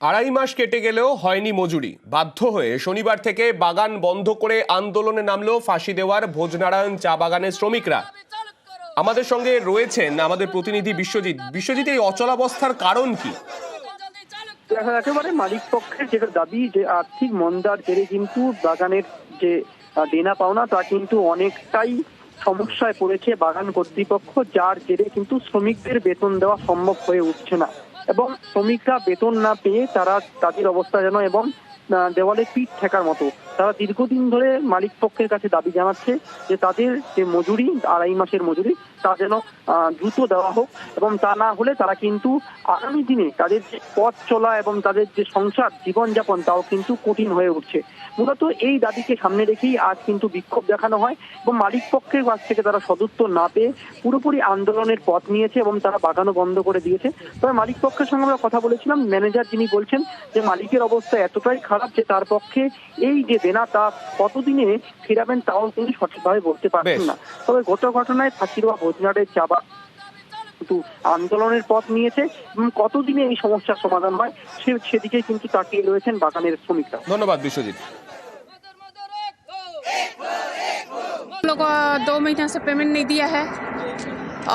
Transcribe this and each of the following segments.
আড়াই মাস কেটে গেলেও হয়নি মজুরি। বাধ্য হয়ে শনিবার থেকে বাগান বন্ধ করে আন্দোলনে নামলো ফাঁসি দেওয়ার ভোজনারায়ণ চা বাগানের শ্রমিকরা। আমাদের সঙ্গে রয়েছেন আমাদের প্রতিনিধি বিশ্বজিৎ, এই অচলাবস্থার কারণ কি? একেবারে মালিক পক্ষের যেটা দাবি যে আর্থিক মন্দার জেরে কিন্তু বাগানের যে দেনা পাওনা তা কিন্তু অনেকটাই সমস্যায় পড়েছে বাগান কর্তৃপক্ষ, যার জেরে কিন্তু শ্রমিকদের বেতন দেওয়া সম্ভব হয়ে উঠছে না এবং শ্রমিকরা বেতন না পেয়ে তাদের অবস্থা যেন এবং দেওয়ালে পিঠ ঠেকার মতো। তারা দীর্ঘদিন ধরে মালিক পক্ষের কাছে দাবি জানাচ্ছে যে তাদের যে মজুরি, আড়াই মাসের মজুরি, তা যেন দ্রুত দেওয়া হোক এবং তা না হলে তারা কিন্তু আগামী দিনে তাদের যে পথ চলা এবং তাদের যে সংসার জীবনযাপন তাও কিন্তু কঠিন হয়ে উঠছে। মূলত এই দাবিকে সামনে রেখেই আজ কিন্তু বিক্ষোভ দেখানো হয় এবং মালিক পক্ষের কাছ থেকে তারা সদুত্তর না পেয়ে পুরোপুরি আন্দোলনের পথ নিয়েছে এবং তারা বাগানও বন্ধ করে দিয়েছে। তবে মালিক পক্ষের সঙ্গে আমরা কথা বলেছিলাম, ম্যানেজার যিনি বলছেন যে মালিকের অবস্থা এতটাই খারাপ যে তার পক্ষে এই যে দেনা তা কতদিনে ফেরাবেন তাও তিনি সঠিকভাবে বলতে পারছেন না। তবে গত ঘটনায় ফাঁসি দেওয়া ভোজনারের চা কিন্তু আন্দোলনের পথ নিয়েছে এবং কতদিনে এই সমস্যার সমাধান হয় সেদিকে কিন্তু তাকিয়ে রয়েছেন বাগানের শ্রমিকরা। ধন্যবাদ বিশ্বজিৎ। हम लोग को 2 महीना से पेमेंट नहीं दिया है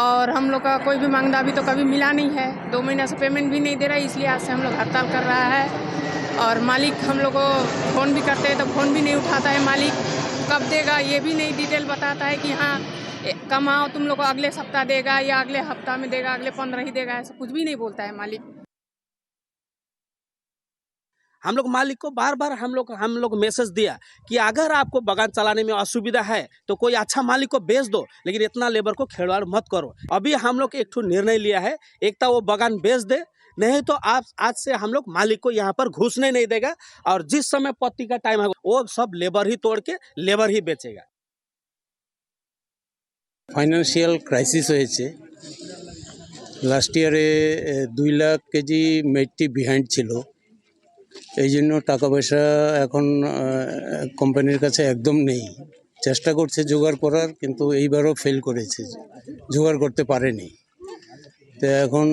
और हम लोग का कोई भी मांगदा अभी तो कभी मिला नहीं है। 2 महीना से पेमेंट भी नहीं दे रहा है, इसलिए आज से हम लोग हड़ताल कर रहा है। और मालिक हम लोग को फ़ोन भी करते हैं तो फ़ोन भी नहीं उठाता है। मालिक कब देगा ये भी नहीं डिटेल बताता है कि हाँ कमाओ तुम लोग को अगले सप्ताह देगा या अगले हफ्ता में देगा, अगले 15 ही देगा, ऐसा कुछ भी नहीं बोलता है मालिक। हम लोग मालिक को बार बार हम लोग मैसेज दिया कि अगर आपको बागान चलाने में असुविधा है तो कोई अच्छा मालिक को बेच दो, लेकिन इतना लेबर को खिलवाड़ मत करो। अभी हम लोग एक ठो निर्णय लिया है, एक तो वो बागान बेच दे, नहीं तो आप आज से हम लोग मालिक को यहाँ पर घुसने नहीं देगा और जिस समय पत्ती का टाइम है वो सब लेबर ही तोड़ के लेबर ही बेचेगा। ফাইন্যান্সিয়াল ক্রাইসিস হয়েছে। লাস্ট ইয়ারে 2 লাখ কেজি মেট্টি বিহাইন্ড ছিল, এই জন্য টাকা পয়সা এখন কোম্পানির কাছে একদম নেই। চেষ্টা করছে জোগাড় করার, কিন্তু এইবারও ফেল করেছে, জোগাড় করতে পারেনি। তো এখন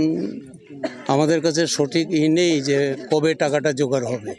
আমাদের কাছে সঠিক নেই যে কবে টাকাটা জোগাড় হবে।